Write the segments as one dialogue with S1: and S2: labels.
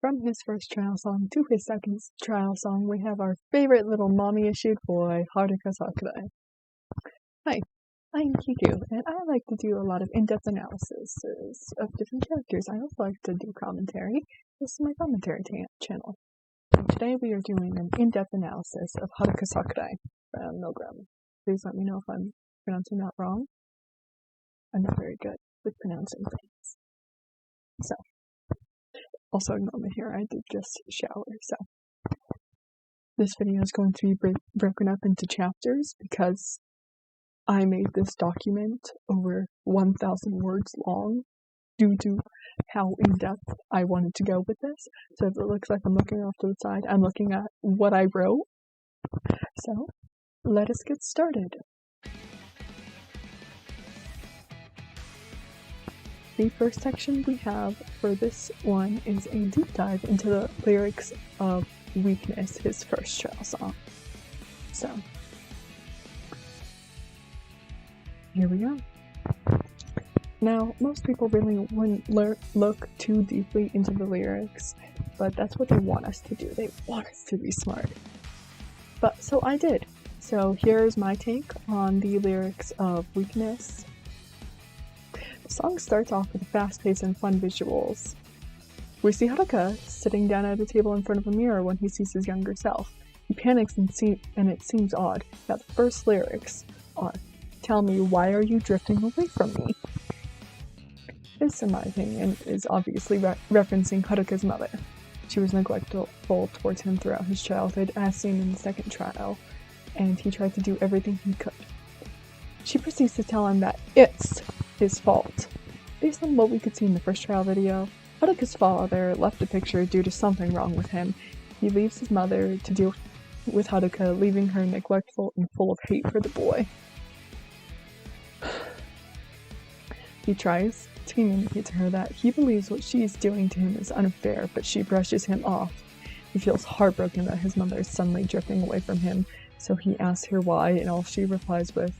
S1: From his first trial song to his second trial song, we have our favorite little mommy-issued boy, Haruka Sakurai. Hi, I'm Kiku, and I like to do a lot of in-depth analysis of different characters. I also like to do commentary. This is my commentary channel. And today we are doing an in-depth analysis of Haruka Sakurai from MILGRAM. Please let me know if I'm pronouncing that wrong. I'm not very good with pronouncing things. So, also ignore my hair, I did just shower, so. This video is going to be broken up into chapters because I made this document over 1,000 words long due to how in-depth I wanted to go with this. So if it looks like I'm looking off to the side, I'm looking at what I wrote. So, let us get started. The first section we have for this one is a deep dive into the lyrics of Weakness, his first trial song. So, here we go. Now, most people really wouldn't look too deeply into the lyrics, but that's what they want us to do. They want us to be smart. But, so I did. So here's my take on the lyrics of Weakness. The song starts off with fast pace and fun visuals. We see Haruka sitting down at a table in front of a mirror when he sees his younger self. He panics and it seems odd that the first lyrics are, "Tell me, why are you drifting away from me?" This, in my opinion, is obviously referencing Haruka's mother. She was neglectful towards him throughout his childhood, as seen in the second trial, and he tried to do everything he could. She proceeds to tell him that it's his fault. Based on what we could see in the first trial video, Haruka's father left the picture due to something wrong with him. He leaves his mother to deal with Haruka, leaving her neglectful and full of hate for the boy. He tries to communicate to her that he believes what she is doing to him is unfair, but she brushes him off. He feels heartbroken that his mother is suddenly drifting away from him, so he asks her why, and all she replies with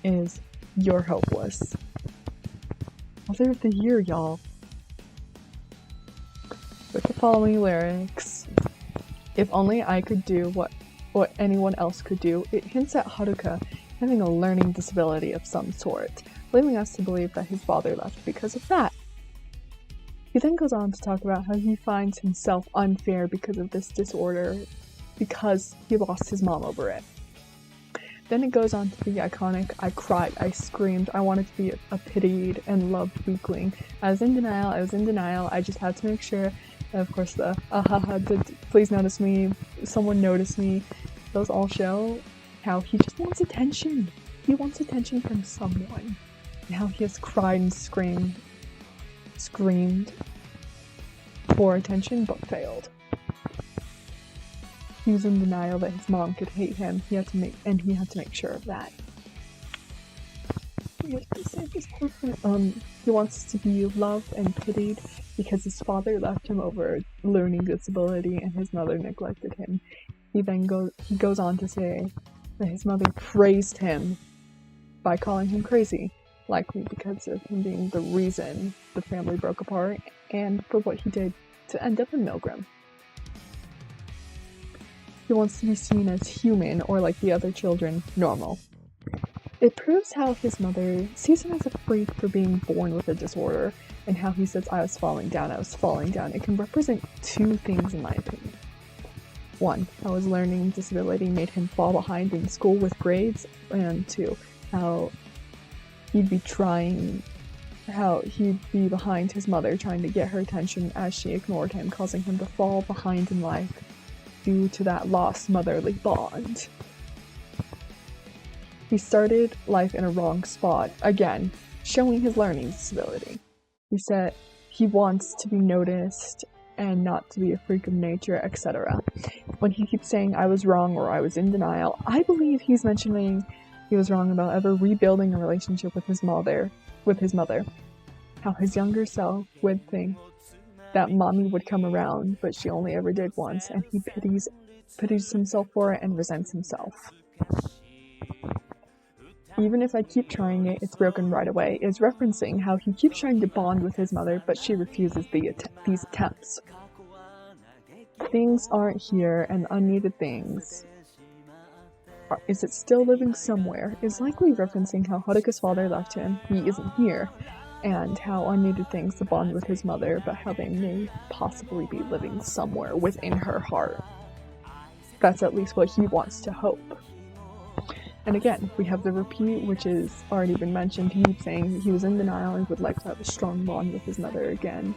S1: is, "You're hopeless." Mother of the Year, y'all. With the following lyrics, "If only I could do what anyone else could do," it hints at Haruka having a learning disability of some sort, leading us to believe that his father left because of that. He then goes on to talk about how he finds himself unfair because of this disorder, because he lost his mom over it. Then it goes on to the iconic, "I cried, I screamed, I wanted to be a pitied and loved weakling. I was in denial, I just had to make sure." And of course the, "please notice me, someone notice me." Those all show how he just wants attention. He wants attention from someone. And how he has cried and screamed for attention, but failed. He was in denial that his mom could hate him. He had to make sure of that. He wants to be loved and pitied because his father left him over learning disability and his mother neglected him. He goes on to say that his mother praised him by calling him crazy, likely because of him being the reason the family broke apart and for what he did to end up in MILGRAM. He wants to be seen as human, or like the other children, normal. It proves how his mother sees him as a freak for being born with a disorder, and how he says, I was falling down. It can represent two things in my opinion. One, how his learning disability made him fall behind in school with grades, and two, how he'd be behind his mother trying to get her attention as she ignored him, causing him to fall behind in life due to that lost motherly bond. He started life in a wrong spot, again, showing his learning disability. He said he wants to be noticed and not to be a freak of nature, etc. When he keeps saying, "I was wrong" or "I was in denial," I believe he's mentioning he was wrong about ever rebuilding a relationship with his mother. How his younger self would think that mommy would come around, but she only ever did once, and he pities himself for it and resents himself. "Even if I keep trying it, it's broken right away" is referencing how he keeps trying to bond with his mother, but she refuses these attempts. things aren't here and unneeded things, is it still living somewhere, is likely referencing how Haruka's father left him, he isn't here, and how unneeded things, the bond with his mother, but how they may possibly be living somewhere within her heart. That's at least what he wants to hope. And again, we have the repeat, which has already been mentioned. He keeps saying he was in denial and would like to have a strong bond with his mother again.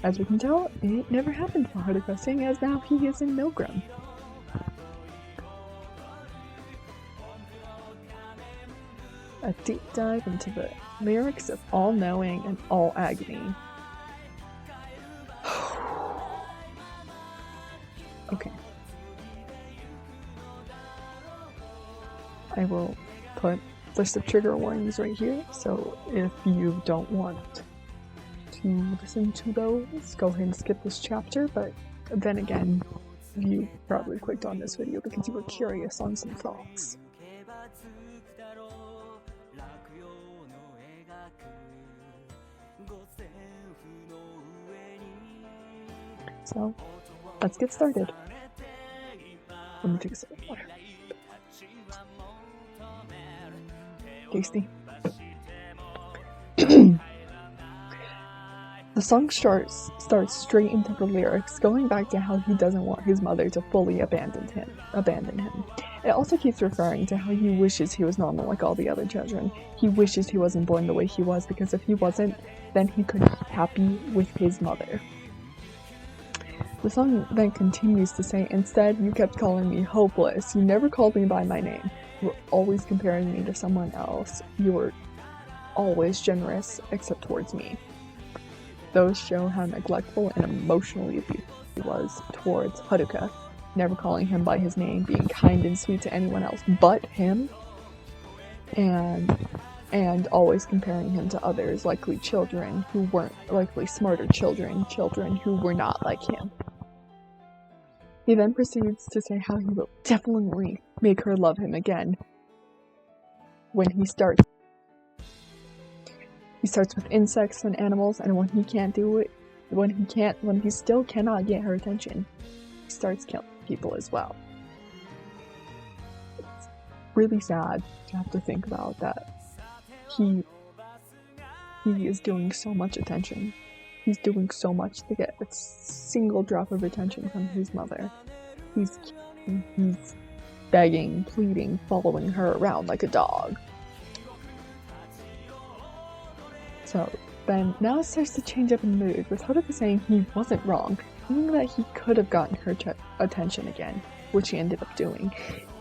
S1: As we can tell, it never happened for Haruka, seeing as now he is in MILGRAM. A deep dive into the lyrics of All-Knowing and All-Agony. Okay. I will put list of trigger warnings right here, so if you don't want to listen to those, go ahead and skip this chapter, but then again, you probably clicked on this video because you were curious on some thoughts. So, let's get started. Let me take a sip of water. Tasty. The song starts straight into the lyrics, going back to how he doesn't want his mother to fully abandon him. It also keeps referring to how he wishes he was normal like all the other children. He wishes he wasn't born the way he was, because if he wasn't, then he could be happy with his mother. The song then continues to say, "Instead, you kept calling me hopeless. You never called me by my name. You were always comparing me to someone else. You were always generous, except towards me." Those show how neglectful and emotionally abusive he was towards Haruka, never calling him by his name, being kind and sweet to anyone else but him, and always comparing him to others, likely children who weren't, likely smarter children who were not like him. He then proceeds to say how he will definitely make her love him again when he starts. He starts with insects and animals, and when he can't do it, when he still cannot get her attention, he starts killing people as well. It's really sad to have to think about that. He is doing so much attention. He's doing so much to get a single drop of attention from his mother. He's begging, pleading, following her around like a dog. So then now it starts to change up in mood, with Haruka saying he wasn't wrong, meaning that he could have gotten her attention again, which he ended up doing.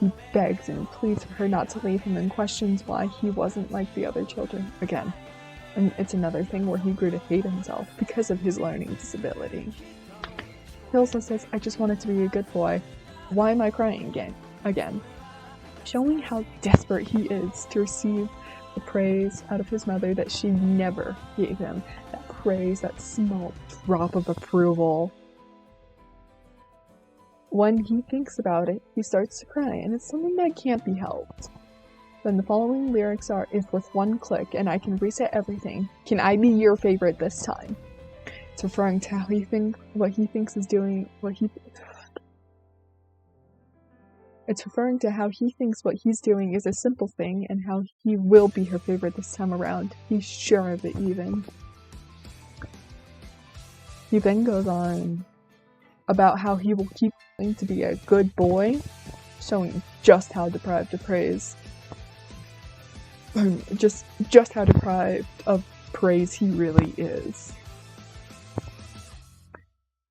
S1: He begs and pleads for her not to leave him and questions why he wasn't like the other children again. And it's another thing where he grew to hate himself because of his learning disability. He also says, "I just wanted to be a good boy. Why am I crying again?" Showing how desperate he is to receive the praise out of his mother that she never gave him. That praise, that small drop of approval. When he thinks about it, he starts to cry, and it's something that can't be helped. Then the following lyrics are, "If with one click and I can reset everything, can I be your favorite this time?" It's referring to how It's referring to how he thinks what he's doing is a simple thing, and how he will be her favorite this time around. He's sure of it even. He then goes on about how he will keep trying to be a good boy, showing just how deprived of praise. Just how deprived of praise he really is.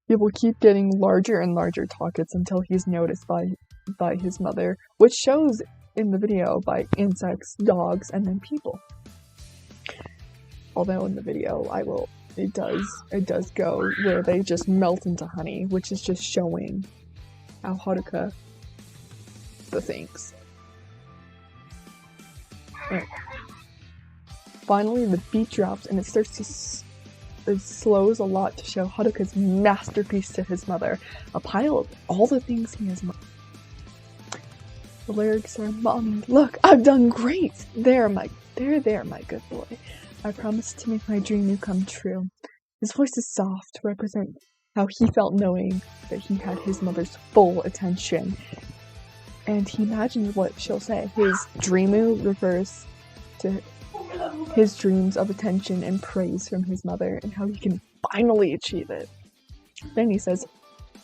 S1: He will keep getting larger and larger targets until he's noticed by his mother, which shows in the video by insects, dogs, and then people. Although in the video, it does go where they just melt into honey, which is just showing how Haruka the things. Right. Finally, the beat drops and it slows a lot to show Haruka's masterpiece to his mother, a pile of all the things he has. The lyrics are, "Mommy, look, I've done great! There, my good boy. I promise to make my dream you come true." His voice is soft, how he felt knowing that he had his mother's full attention. And he imagines what she'll say. His dreamu refers to his dreams of attention and praise from his mother and how he can finally achieve it. Then he says,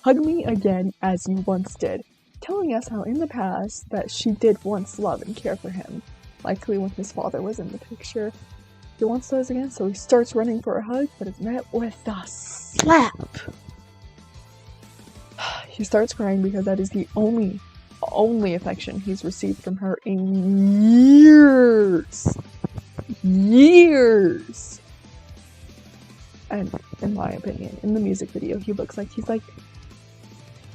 S1: "Hug me again as you once did," telling us how in the past that she did once love and care for him, likely when his father was in the picture. He wants those again, so he starts running for a hug, but is met with a slap. He starts crying because that is the only affection he's received from her in years. And in my opinion, in the music video, he looks like he's like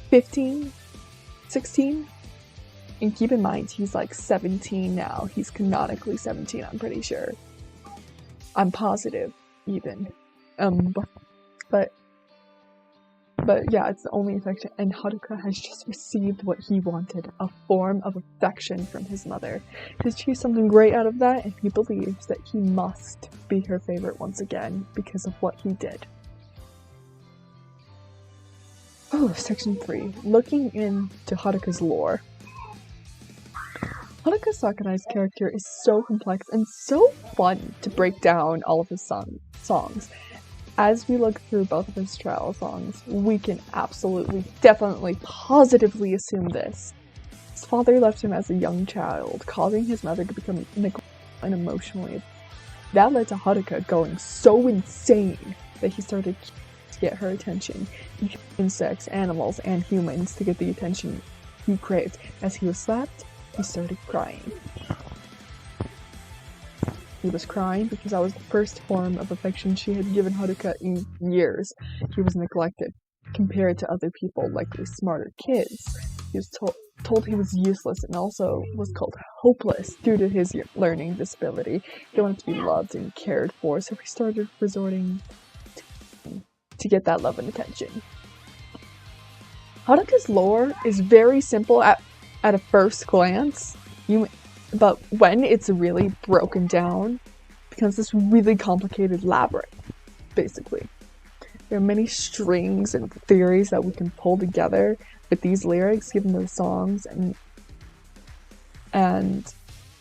S1: 15, 16. And keep in mind, he's like 17 now. He's canonically 17, I'm pretty sure. I'm positive, even. But yeah, it's the only affection, and Haruka has just received what he wanted, a form of affection from his mother. He achieved something great out of that, and he believes that he must be her favorite once again because of what he did. Oh, section 3. Looking into Haruka's lore. Haruka Sakurai's character is so complex and so fun to break down all of his songs. As we look through both of his trial songs, we can absolutely, definitely, positively assume this. His father left him as a young child, causing his mother to become neglectful and emotionally. That led to Haruka going so insane that he started to get her attention. He killed insects, animals, and humans to get the attention he craved. As he was slapped, he started crying. He was crying because that was the first form of affection she had given Haruka in years. He was neglected compared to other people, likely smarter kids. He was told he was useless and also was called hopeless due to his learning disability. He wanted to be loved and cared for, so he started resorting to get that love and attention. Haruka's lore is very simple at a first glance. But when it's really broken down, it becomes this really complicated labyrinth, basically. There are many strings and theories that we can pull together with these lyrics, given those songs and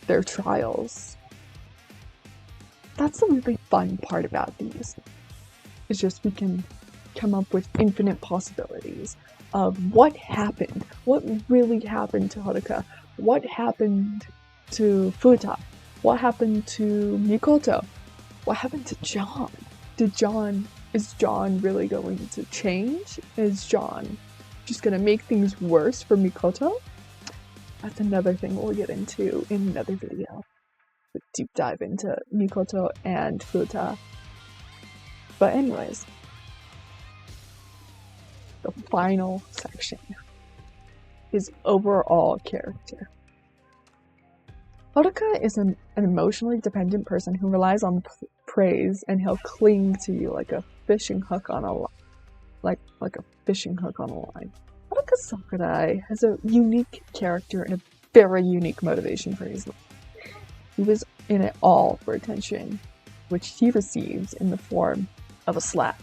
S1: their trials. That's the really fun part about these. It's just we can come up with infinite possibilities of what happened, what really happened to Haruka, what happened to Fuuta, what happened to Mikoto, what happened to John? Is John really going to change? Is John just gonna make things worse for Mikoto? That's another thing we'll get into in another video. A deep dive into Mikoto and Fuuta. But anyways, the final section, his overall character. Haruka is an emotionally dependent person who relies on praise, and he'll cling to you like a fishing hook on a line. Haruka Sakurai has a unique character and a very unique motivation for his life. He was in it all for attention, which he receives in the form of a slap.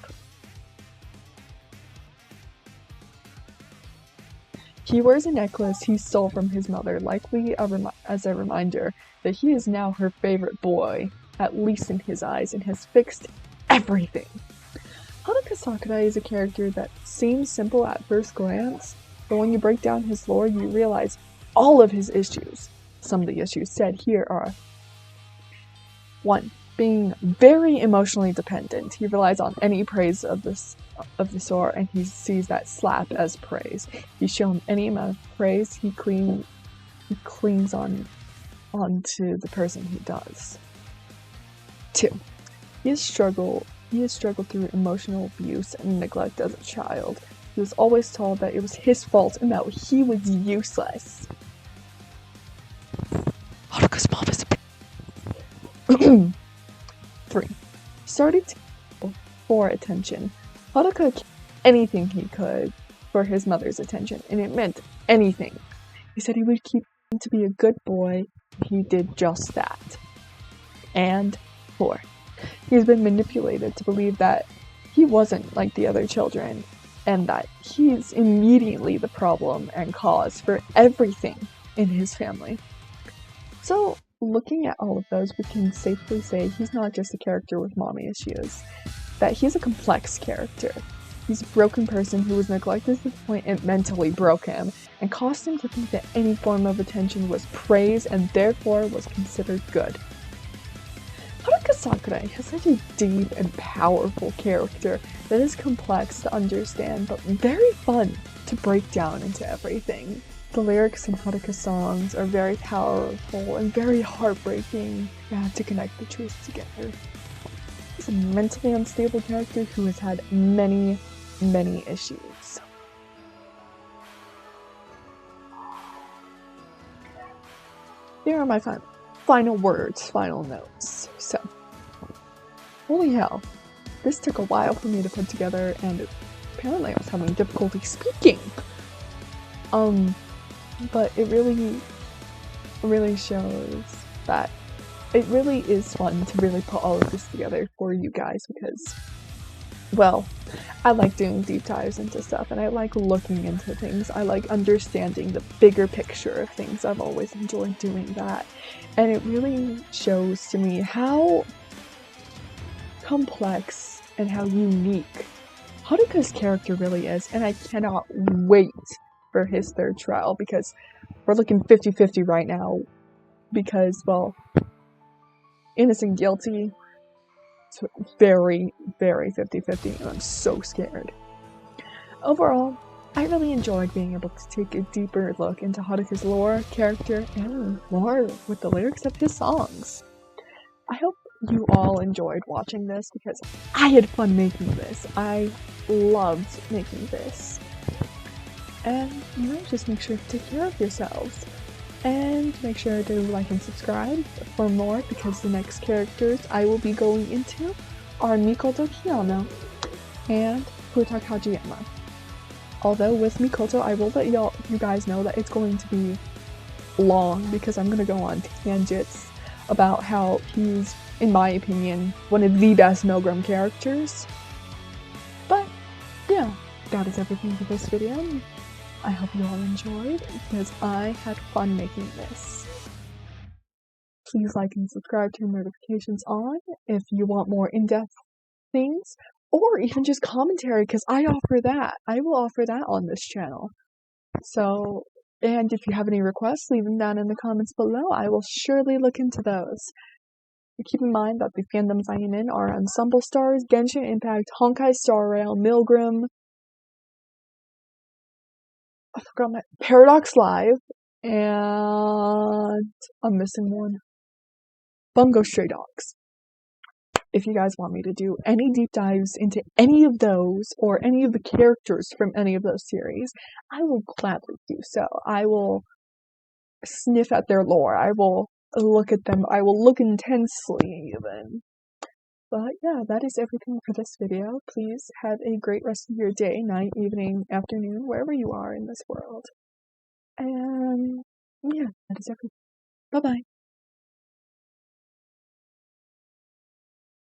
S1: He wears a necklace he stole from his mother, likely as a reminder that he is now her favorite boy, at least in his eyes, and has fixed everything. Haruka Sakurai is a character that seems simple at first glance, but when you break down his lore, you realize all of his issues. Some of the issues said here are: 1. Being very emotionally dependent. He relies on any praise of the sort, and he sees that slap as praise. He's shown any amount of praise, he clings on to the person he does. 2. He has struggled through emotional abuse and neglect as a child. He was always told that it was his fault and that he was useless. Haruka's mom is a 3. Started to kill for attention. Haruka did anything he could for his mother's attention, and it meant anything. He said he would keep him to be a good boy. He did just that. And 4. He's been manipulated to believe that he wasn't like the other children, and that he's immediately the problem and cause for everything in his family. So, looking at all of those, we can safely say he's not just a character with mommy issues, that he's a complex character. He's a broken person who was neglected to the point it mentally broke him, and caused him to think that any form of attention was praise and therefore was considered good. Haruka Sakurai has such a deep and powerful character that is complex to understand, but very fun to break down into everything. The lyrics in Haruka's songs are very powerful and very heartbreaking. You have to connect the truth together. He's a mentally unstable character who has had many issues. Here are my final words, final notes. So, holy hell, this took a while for me to put together, and apparently I was having difficulty speaking. But it really shows that it really is fun to really put all of this together for you guys because, well, I like doing deep dives into stuff, and I like looking into things. I like understanding the bigger picture of things. I've always enjoyed doing that. And it really shows to me how complex and how unique Haruka's character really is, and I cannot wait for his third trial because we're looking 50-50 right now because, well, innocent guilty. It's very 50-50, and I'm so scared. Overall, I really enjoyed being able to take a deeper look into Haruka's lore, character, and more with the lyrics of his songs. I hope you all enjoyed watching this because I had fun making this. I loved making this. And, just make sure to take care of yourselves. And make sure to like and subscribe for more because the next characters I will be going into are Mikoto Kayano and Fuuta Kajiyama. Although with Mikoto, I will let you guys know that it's going to be long because I'm going to go on tangents about how he's, in my opinion, one of the best MILGRAM characters. But, yeah, that is everything for this video. I hope you all enjoyed, because I had fun making this. Please like and subscribe, turn notifications on if you want more in-depth things, or even just commentary, because I offer that. I will offer that on this channel. So, and if you have any requests, leave them down in the comments below. I will surely look into those. Keep in mind that the fandoms I am in are Ensemble Stars, Genshin Impact, Honkai Star Rail, MILGRAM, I forgot my Paradox Live, and I'm missing one. Bungo Stray Dogs. If you guys want me to do any deep dives into any of those, or any of the characters from any of those series, I will gladly do so. I will sniff at their lore. I will look at them. I will look intensely, even. But yeah, that is everything for this video. Please have a great rest of your day, night, evening, afternoon, wherever you are in this world. And yeah, that is everything. Bye-bye.